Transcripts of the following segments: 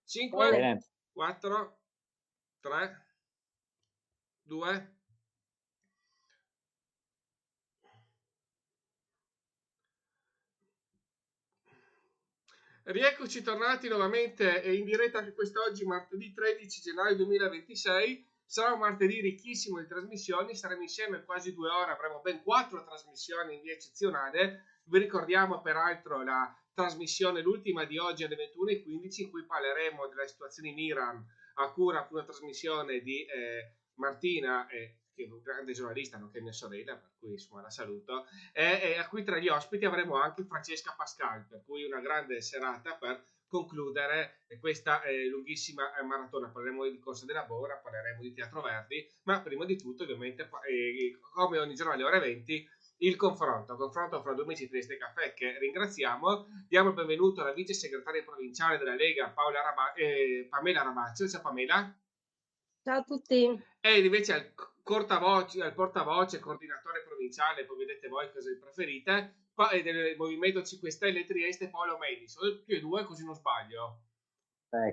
5, Bene. 4, 3, 2. Rieccoci tornati nuovamente in diretta anche quest'oggi, martedì 13 gennaio 2026. Sarà un martedì ricchissimo di trasmissioni, staremo insieme quasi 2 ore, avremo ben 4 trasmissioni in via eccezionale. Vi ricordiamo peraltro la trasmissione, l'ultima di oggi alle 21:15, in cui parleremo della situazione in Iran, a cura una trasmissione di Martina, che è un grande giornalista, nonché mia sorella, per cui insomma la saluto, e a cui tra gli ospiti avremo anche Francesca Pascal, per cui una grande serata per concludere questa lunghissima maratona. Parleremo di Corsa della Bora, parleremo di Teatro Verdi, ma prima di tutto ovviamente come ogni giorno alle ore 20 il confronto fra due amici di Trieste Caffè, che ringraziamo. Diamo il benvenuto alla vice segretaria provinciale della Lega Pamela Rabaccio. Ciao Pamela. Ciao a tutti. E invece al portavoce, coordinatore provinciale, poi vedete voi cosa preferite, del Movimento 5 Stelle Trieste, Paolo Meni. Sono più e due, così non sbaglio.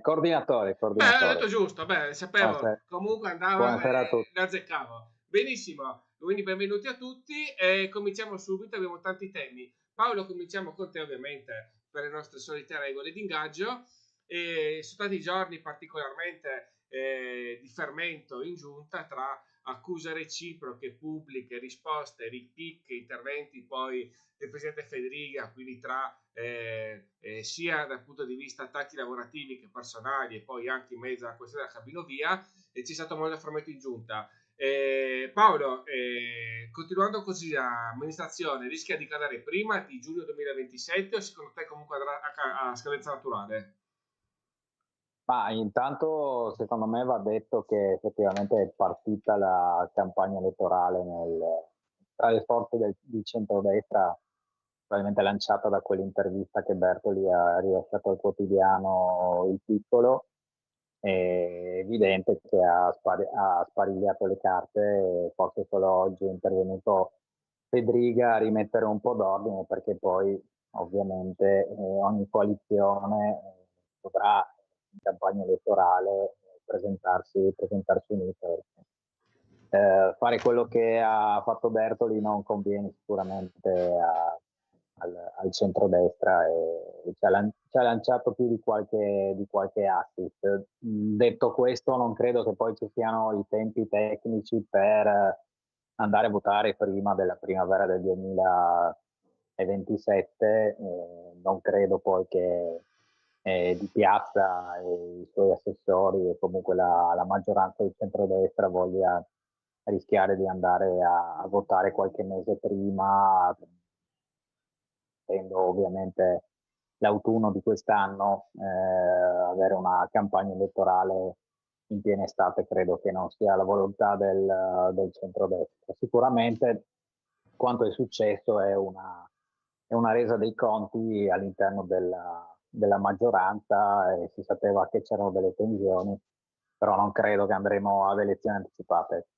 Coordinatore. Ho detto giusto, sapevo. Buonasera. Comunque andava, Buonasera a tutti. azzeccavo. Benissimo, quindi benvenuti a tutti e cominciamo subito, abbiamo tanti temi. Paolo, cominciamo con te ovviamente per le nostre solite regole di ingaggio. Sono stati giorni particolarmente di fermento in giunta tra accuse reciproche, pubbliche, risposte, ripicche, interventi poi del presidente Federica, quindi tra sia dal punto di vista attacchi lavorativi che personali, e poi anche in mezzo alla questione della cabinovia, c'è stato molto fermento in giunta. Paolo, continuando così l'amministrazione rischia di cadere prima di giugno 2027 o secondo te comunque andrà a scadenza naturale? Ma intanto secondo me va detto che effettivamente è partita la campagna elettorale tra le forze di centrodestra, probabilmente lanciata da quell'intervista che Bertoli ha rilasciato al quotidiano Il Piccolo. È evidente che ha sparigliato le carte e forse solo oggi è intervenuto Fedriga a rimettere un po' d'ordine, perché poi ovviamente ogni coalizione dovrà in campagna elettorale presentarsi unita. Fare quello che ha fatto Bertoli non conviene sicuramente al centrodestra e ci ha lanciato più di qualche assist. Detto questo, non credo che poi ci siano i tempi tecnici per andare a votare prima della primavera del 2027. Non credo poi che Di Piazza e i suoi assessori e comunque la maggioranza del centrodestra voglia rischiare di andare a votare qualche mese prima, essendo ovviamente l'autunno di quest'anno, avere una campagna elettorale in piena estate credo che non sia la volontà del centrodestra. Sicuramente quanto è successo è una resa dei conti all'interno della maggioranza, e si sapeva che c'erano delle tensioni, però non credo che andremo ad elezioni anticipate.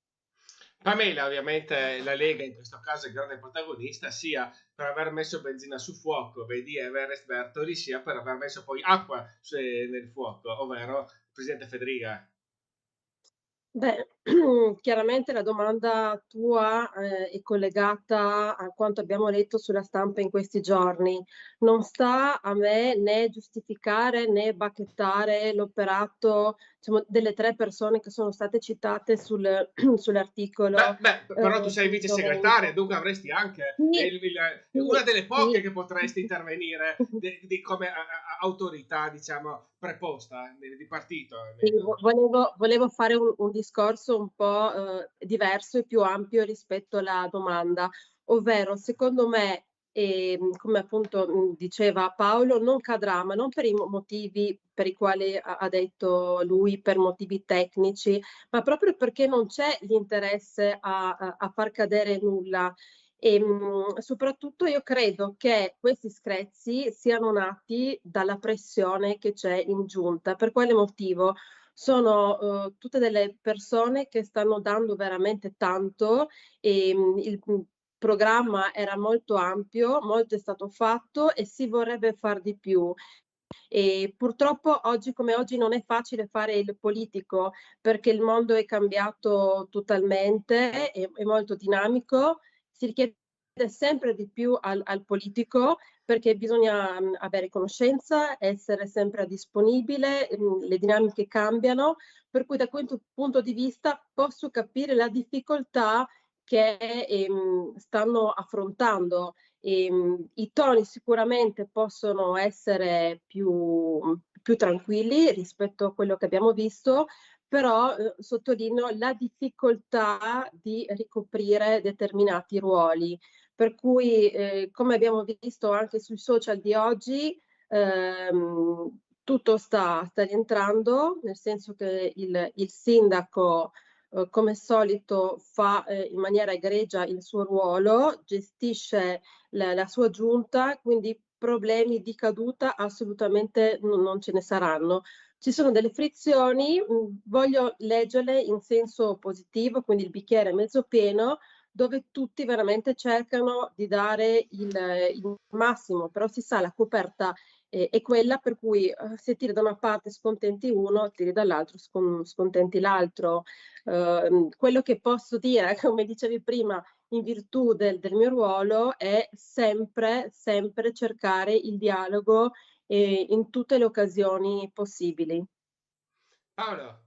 Pamela, ovviamente la Lega in questo caso è grande protagonista, sia per aver messo benzina sul fuoco, vedi Everest Bertoli, sia per aver messo poi acqua nel fuoco, ovvero il presidente Federica. Beh, chiaramente la domanda tua è collegata a quanto abbiamo letto sulla stampa in questi giorni. Non sta a me né giustificare né bacchettare l'operato, diciamo, delle 3 persone che sono state citate sull'articolo. Però tu sei vice segretaria, dunque avresti anche Sì, una sì, delle poche sì. che potresti intervenire come autorità, diciamo, preposta di partito. Sì, volevo fare un discorso un po' diverso e più ampio rispetto alla domanda, ovvero secondo me, come appunto diceva Paolo, non cadrà, ma non per i motivi per i quali ha detto lui, per motivi tecnici, ma proprio perché non c'è l'interesse a far cadere nulla. E soprattutto io credo che questi screzi siano nati dalla pressione che c'è in giunta. Per quale motivo? Sono tutte delle persone che stanno dando veramente tanto e il programma era molto ampio, molto è stato fatto e si vorrebbe far di più. E purtroppo oggi come oggi non è facile fare il politico, perché il mondo è cambiato totalmente, è molto dinamico, si richiede sempre di più al politico, perché bisogna avere conoscenza, essere sempre disponibile, le dinamiche cambiano, per cui da questo punto di vista posso capire la difficoltà che stanno affrontando. I toni sicuramente possono essere più tranquilli rispetto a quello che abbiamo visto, però sottolineo la difficoltà di ricoprire determinati ruoli. Per cui, come abbiamo visto anche sui social di oggi, tutto sta rientrando, nel senso che il sindaco, come al solito, fa in maniera egregia il suo ruolo, gestisce la sua giunta, quindi problemi di caduta assolutamente non ce ne saranno. Ci sono delle frizioni, voglio leggerle in senso positivo, quindi il bicchiere è mezzo pieno, dove tutti veramente cercano di dare il massimo, però si sa la coperta è quella per cui se tiri da una parte scontenti uno, tiri dall'altro scontenti l'altro. Quello che posso dire, come dicevi prima, in virtù del mio ruolo è sempre cercare il dialogo in tutte le occasioni possibili. Paolo,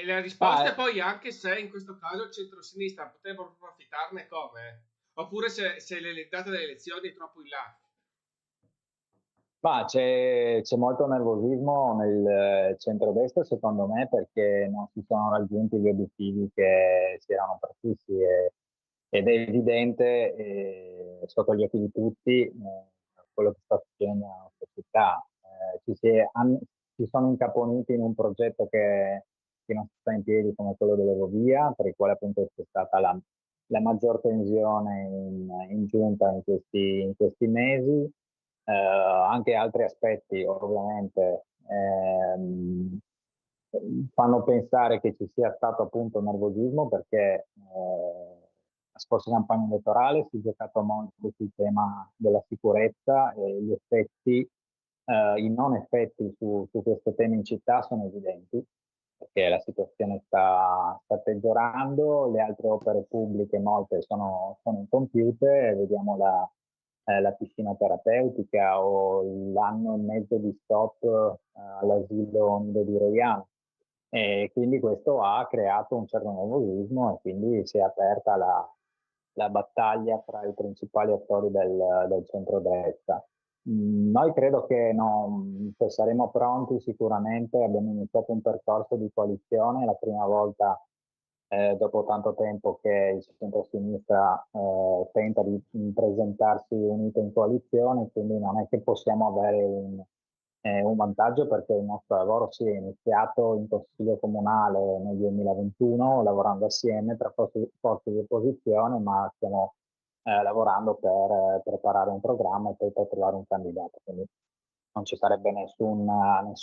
la risposta è Ma poi anche se in questo caso il centro-sinistra potrebbero approfittarne come? Oppure se le date delle elezioni è troppo in là. Ma c'è molto nervosismo nel centrodestra, secondo me, perché non si sono raggiunti gli obiettivi che si erano prefissi ed è evidente sotto gli occhi di tutti quello che sta succedendo nella nostra città. Si sono incaponiti in un progetto che non sta in piedi come quello dell'Eurovia, per il quale appunto c'è stata la maggior tensione in giunta in questi mesi. Anche altri aspetti ovviamente fanno pensare che ci sia stato appunto nervosismo perché la scorsa campagna elettorale si è giocato molto sul tema della sicurezza e gli effetti, i non effetti su questo tema in città sono evidenti perché la situazione sta peggiorando, le altre opere pubbliche molte sono incompiute, vediamo la piscina terapeutica o l'anno e mezzo di stop all'asilo nido di Roiano. E quindi questo ha creato un certo nervosismo e quindi si è aperta la battaglia tra i principali attori del centrodestra. Noi credo che saremo pronti sicuramente, abbiamo iniziato un percorso di coalizione, la prima volta dopo tanto tempo che il centro-sinistra tenta di presentarsi unito in coalizione, quindi non è che possiamo avere un vantaggio perché il nostro lavoro si è iniziato in Consiglio Comunale nel 2021, lavorando assieme tra forze di opposizione, ma stiamo lavorando per preparare un programma e poi per trovare un candidato. Quindi non ci sarebbe nessun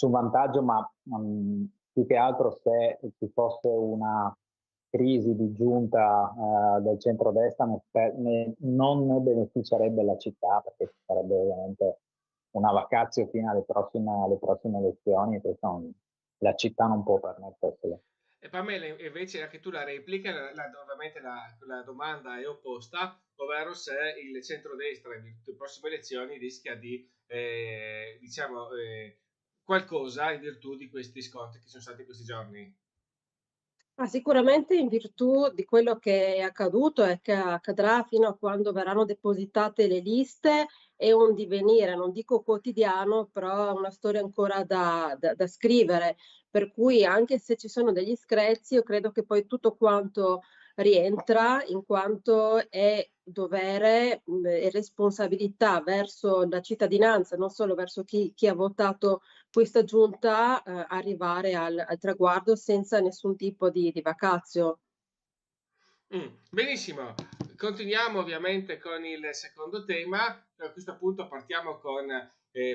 vantaggio, ma più che altro se ci fosse una crisi di giunta del centrodestra non ne beneficerebbe la città perché ci sarebbe ovviamente una vacazio fino alle prossime elezioni e questo la città non può permetterselo. E Pamela, invece anche tu la replica, ovviamente la domanda è opposta, ovvero se il centrodestra in virtù delle prossime elezioni rischia di, diciamo, qualcosa in virtù di questi scontri che sono stati questi giorni. Ma sicuramente in virtù di quello che è accaduto e che accadrà fino a quando verranno depositate le liste, è un divenire, non dico quotidiano, però è una storia ancora da scrivere. Per cui anche se ci sono degli screzi, io credo che poi tutto quanto rientra in quanto è dovere e responsabilità verso la cittadinanza, non solo verso chi ha votato questa giunta arrivare al traguardo senza nessun tipo di vacazio. Benissimo, continuiamo ovviamente con il secondo tema. A questo punto partiamo con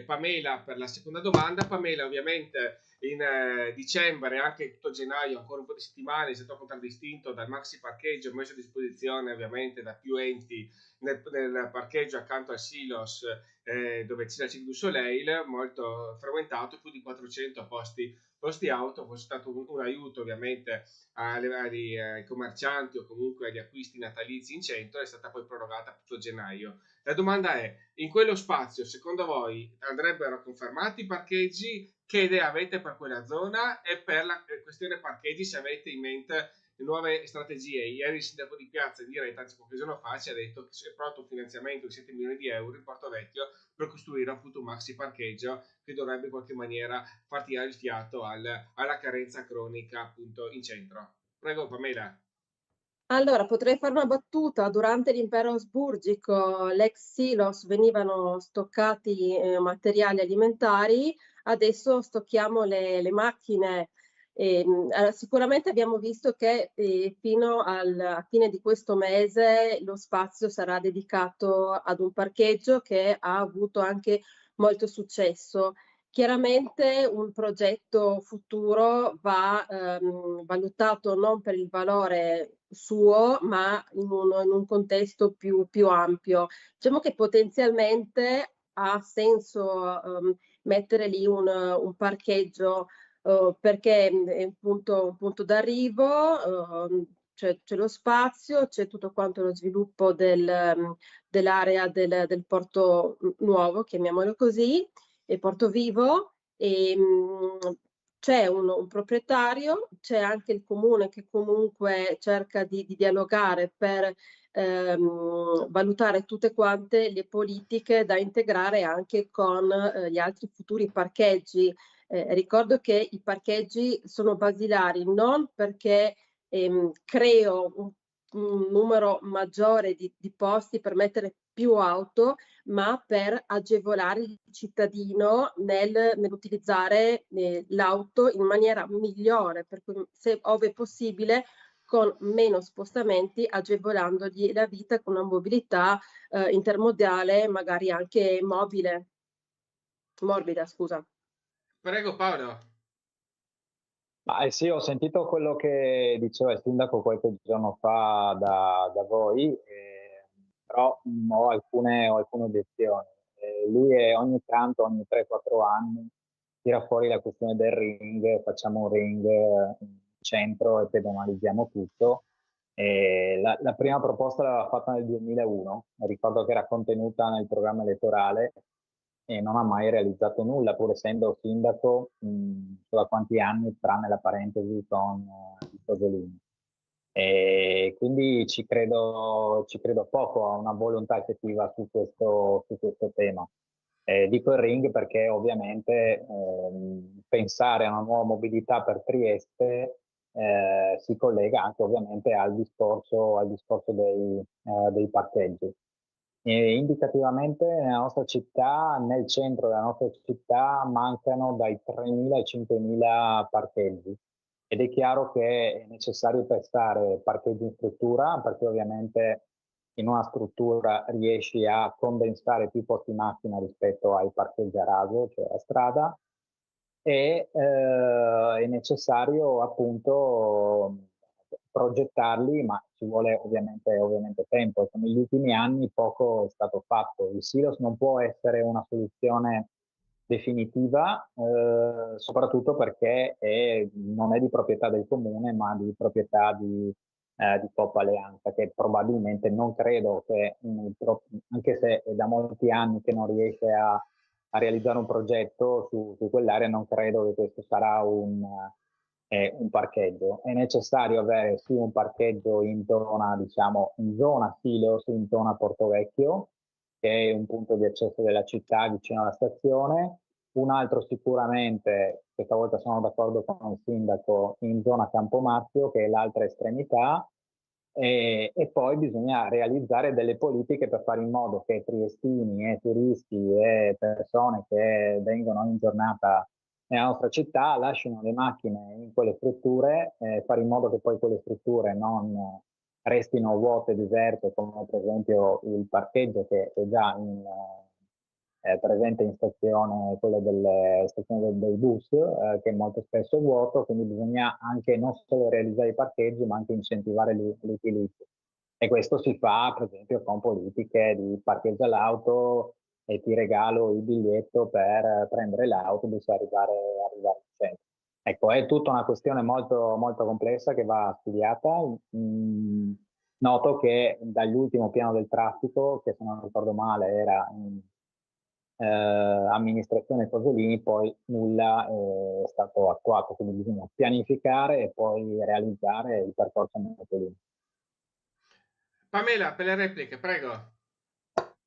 Pamela per la seconda domanda. Pamela, ovviamente in dicembre, anche tutto gennaio, ancora un po' di settimane, è stato contraddistinto dal maxi parcheggio messo a disposizione ovviamente da più enti nel parcheggio accanto al Silos, dove c'è il Cirque du Soleil, molto frequentato, più di 400 posti auto. Fosse stato un aiuto ovviamente ai commercianti o comunque agli acquisti natalizi in centro. È stata poi prorogata tutto gennaio. La domanda è, in quello spazio secondo voi andrebbero confermati i parcheggi? Che idea avete per quella zona? E per la questione parcheggi, se avete in mente nuove strategie? Ieri il sindaco di Piazza in diretta, anzi qualche giorno fa, ci ha detto che è pronto un finanziamento di 7 milioni di euro in Porto Vecchio per costruire appunto un maxi parcheggio che dovrebbe in qualche maniera far tirare il fiato alla carenza cronica appunto in centro. Prego Pamela. Allora, potrei fare una battuta. Durante l'impero asburgico, l'ex silos venivano stoccati materiali alimentari, adesso stocchiamo le macchine. Allora, sicuramente abbiamo visto che fino a fine di questo mese lo spazio sarà dedicato ad un parcheggio che ha avuto anche molto successo. Chiaramente un progetto futuro va valutato non per il valore suo, ma in un contesto più ampio. Diciamo che potenzialmente ha senso mettere lì un parcheggio perché è un punto d'arrivo, c'è lo spazio, c'è tutto quanto lo sviluppo dell'area del porto nuovo, chiamiamolo così, e Porto Vivo. C'è un proprietario, c'è anche il comune che comunque cerca di dialogare per valutare tutte quante le politiche da integrare anche con gli altri futuri parcheggi. Ricordo che i parcheggi sono basilari non perché creo un numero maggiore di posti per mettere più auto, ma per agevolare il cittadino nell'utilizzare l'auto in maniera migliore, per cui se ove possibile con meno spostamenti, agevolandogli la vita con una mobilità intermodale, magari anche morbida, scusa. Prego Paolo. Sì, ho sentito quello che diceva il sindaco qualche giorno fa da voi, però ho alcune obiezioni. Lui ogni tanto, ogni 3-4 anni, tira fuori la questione del ring, facciamo un ring in centro e pedonalizziamo tutto. La prima proposta l'aveva fatta nel 2001, ricordo che era contenuta nel programma elettorale e non ha mai realizzato nulla, pur essendo sindaco da quanti anni, tranne la parentesi con il Tosolini. E quindi ci credo poco a una volontà effettiva su questo tema. Dico il ring perché ovviamente pensare a una nuova mobilità per Trieste si collega anche ovviamente al discorso dei parcheggi. Indicativamente nella nostra città, nel centro della nostra città, mancano dai 3.000 ai 5.000 parcheggi ed è chiaro che è necessario prestare parcheggi in struttura perché ovviamente in una struttura riesci a condensare più posti macchina rispetto ai parcheggi a raso, cioè a strada, e è necessario appunto progettarli, ma ci vuole ovviamente tempo. Negli ultimi anni poco è stato fatto. Il silos non può essere una soluzione definitiva, soprattutto perché non è di proprietà del comune, ma di proprietà di Coppa Alleanza, che probabilmente non credo che, anche se è da molti anni che non riesce a realizzare un progetto su quell'area, non credo che questo sarà un parcheggio. È necessario avere sì un parcheggio in zona, diciamo, in zona Silos, in zona Porto Vecchio, che è un punto di accesso della città vicino alla stazione. Un altro sicuramente, questa volta sono d'accordo con il sindaco, in zona Campomarzio, che è l'altra estremità, e poi bisogna realizzare delle politiche per fare in modo che triestini e turisti e persone che vengono in giornata nella nostra città lasciano le macchine in quelle strutture, fare in modo che poi quelle strutture non restino vuote, deserte, come per esempio il parcheggio che è già presente in stazione, quelle delle stazioni dei bus, che molto spesso è vuoto, quindi bisogna anche non solo realizzare i parcheggi, ma anche incentivare l'utilizzo. E questo si fa, per esempio, con politiche di parcheggia l'auto e ti regalo il biglietto per prendere l'autobus e arrivare in centro. Ecco, è tutta una questione molto, molto complessa che va studiata. Noto che dall'ultimo piano del traffico, che se non ricordo male era amministrazione Cosolini, poi nulla è stato attuato, quindi bisogna pianificare e poi realizzare il percorso Cosolini. Pamela, per le repliche, prego.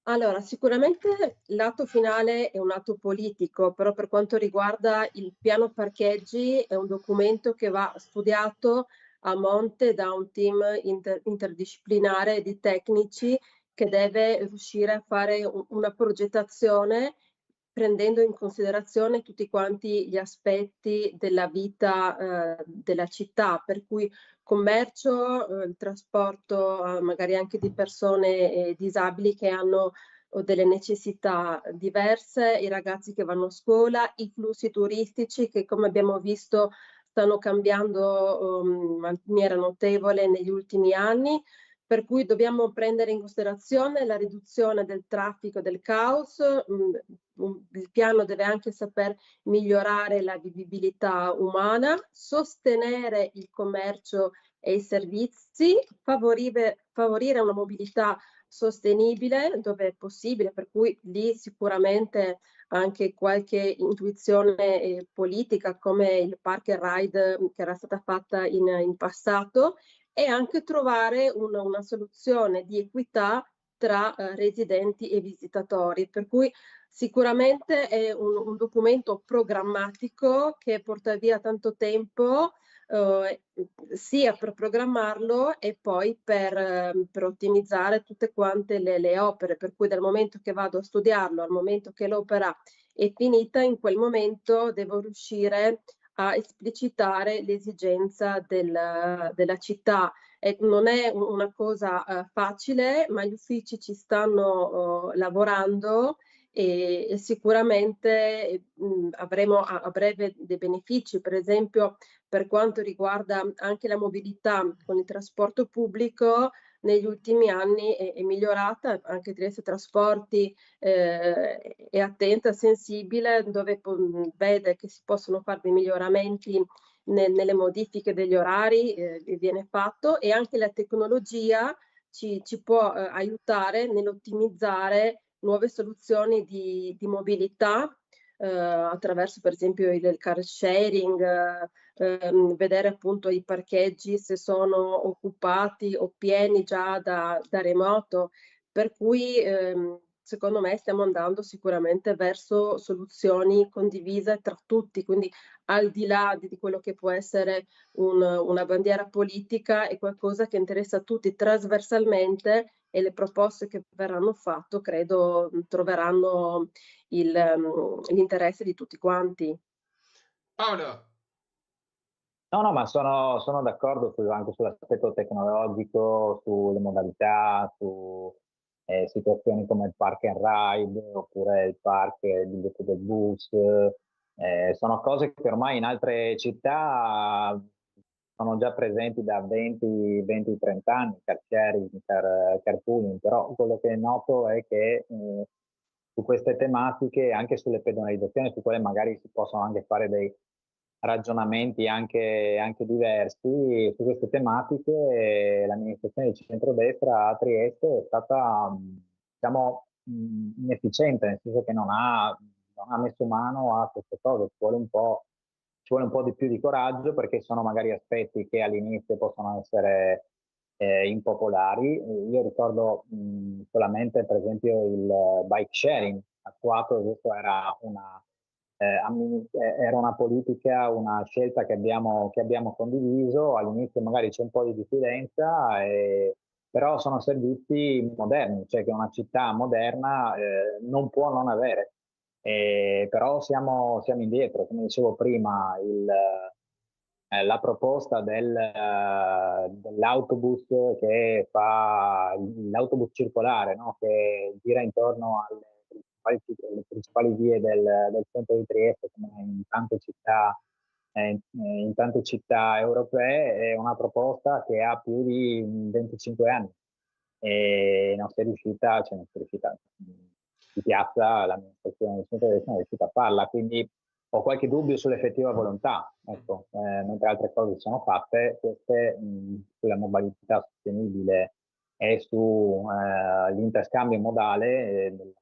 Allora, sicuramente l'atto finale è un atto politico, però per quanto riguarda il piano parcheggi è un documento che va studiato a monte da un team interdisciplinare di tecnici che deve riuscire a fare una progettazione prendendo in considerazione tutti quanti gli aspetti della vita della città, per cui commercio, il trasporto magari anche di persone disabili che hanno o delle necessità diverse, i ragazzi che vanno a scuola, i flussi turistici che come abbiamo visto stanno cambiando in maniera notevole negli ultimi anni, per cui dobbiamo prendere in considerazione la riduzione del traffico, del caos. Il piano deve anche saper migliorare la vivibilità umana, sostenere il commercio e i servizi, favorire una mobilità sostenibile dove è possibile, per cui lì sicuramente anche qualche intuizione politica come il park and ride che era stata fatta in passato, e anche trovare una soluzione di equità tra residenti e visitatori, per cui sicuramente è un documento programmatico che porta via tanto tempo, sia per programmarlo e poi per ottimizzare tutte quante le opere, per cui dal momento che vado a studiarlo al momento che l'opera è finita, in quel momento devo riuscire a esplicitare l'esigenza della città. Non è una cosa facile, ma gli uffici ci stanno lavorando e sicuramente avremo a breve dei benefici, per esempio per quanto riguarda anche la mobilità con il trasporto pubblico. Negli ultimi anni è migliorata, anche Trieste Trasporti è attenta, sensibile, dove vede che si possono fare dei miglioramenti nelle modifiche degli orari, viene fatto, e anche la tecnologia ci può aiutare nell'ottimizzare nuove soluzioni di mobilità attraverso per esempio il car sharing, vedere appunto i parcheggi se sono occupati o pieni già da remoto, per cui secondo me stiamo andando sicuramente verso soluzioni condivise tra tutti, quindi al di là di quello che può essere una bandiera politica, è qualcosa che interessa a tutti trasversalmente, e le proposte che verranno fatte credo troveranno l'interesse di tutti quanti. Paolo. No, no, ma sono d'accordo anche sull'aspetto tecnologico, sulle modalità, su situazioni come il park and ride oppure il park il biglietto del bus. Sono cose che ormai in altre città sono già presenti da 20-30 anni, car sharing, carpooling, però quello che noto è che su queste tematiche, anche sulle pedonalizzazioni, su quelle magari si possono anche fare dei ragionamenti anche diversi. Su queste tematiche l'amministrazione di centrodestra a Trieste è stata, diciamo, inefficiente, nel senso che non ha messo mano a queste cose. Ci vuole un po' di più di coraggio, perché sono magari aspetti che all'inizio possono essere impopolari. Io ricordo solamente per esempio il bike sharing attuato. Questo era una politica, una scelta che abbiamo condiviso. All'inizio magari c'è un po' di diffidenza, però sono servizi moderni, cioè che una città moderna non può non avere. Però siamo indietro, come dicevo prima, la proposta dell'autobus che fa l'autobus circolare, no? Che gira intorno alle le principali vie del centro di Trieste, come in tante città europee, è una proposta che ha più di 25 anni e non si è riuscita, di piazza l'amministrazione del centro-destra non è riuscita a farla, quindi ho qualche dubbio sull'effettiva volontà, ecco, mentre altre cose sono fatte, queste sulla mobilità sostenibile e sull'interscambio modale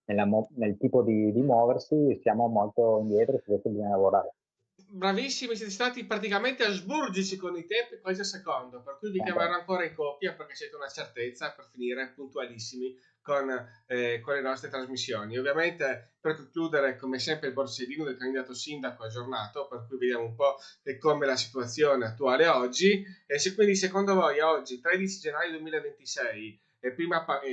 nel tipo di muoversi siamo molto indietro, su questo bisogna lavorare. Bravissimi, siete stati praticamente asburgici con i tempi quasi a secondo, per cui vi chiamerò ancora in coppia perché siete una certezza per finire puntualissimi con le nostre trasmissioni. Ovviamente, per concludere, come sempre il borsellino del candidato sindaco aggiornato, per cui vediamo un po' come la situazione attuale oggi, e se quindi secondo voi oggi, 13 gennaio 2026, e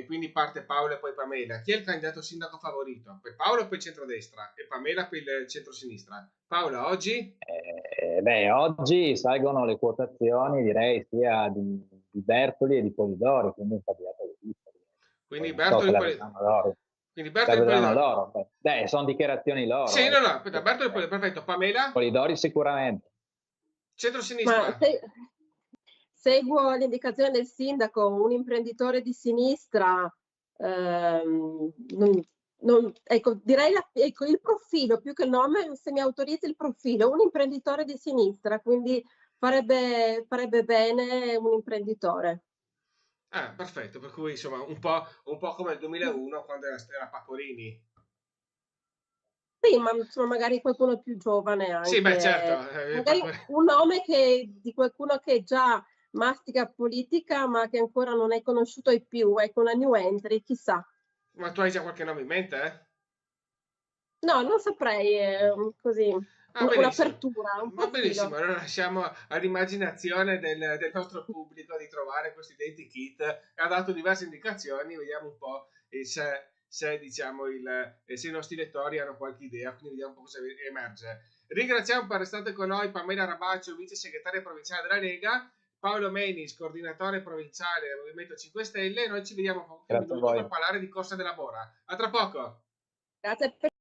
quindi parte Paolo e poi Pamela. Chi è il candidato sindaco favorito? Per Paolo per il centrodestra e Pamela per il centrosinistra. Paola, oggi? Oggi salgono le quotazioni, direi, sia di Bertoli e di Polidori, quindi un candidato di lista. Quindi Non so se la Bertoli vedranno loro. Quindi La Bertoli vedranno Polidori. loro. Sono dichiarazioni loro. Sì, no, aspetta, Bertoli Polidori, perfetto. Pamela? Polidori sicuramente. Centrosinistra? Seguo l'indicazione del sindaco, un imprenditore di sinistra, ecco, direi il profilo più che il nome, se mi autorizzi il profilo, un imprenditore di sinistra, quindi farebbe bene un imprenditore. Perfetto, per cui insomma un po' come il 2001 quando era Pacorini. Sì, ma insomma, magari qualcuno più giovane Sì, beh, certo. anche, magari un nome di qualcuno che già mastica politica ma che ancora non è conosciuto ai più, ecco, una new entry, chissà. Ma tu hai già qualche nome in mente? No, non saprei, così, Benissimo. un'apertura, un Va benissimo, profilo. allora lasciamo all'immaginazione del nostro pubblico di trovare questi identikit. Ha dato diverse indicazioni, vediamo un po' se diciamo se i nostri lettori hanno qualche idea, quindi vediamo un po' cosa emerge. Ringraziamo per essere state con noi Pamela Rabaccio, vice segretaria provinciale della Lega, Paolo Menis, coordinatore provinciale del Movimento 5 Stelle, e noi ci vediamo fra un minuto per parlare di Corsa della Bora. A tra poco! Grazie per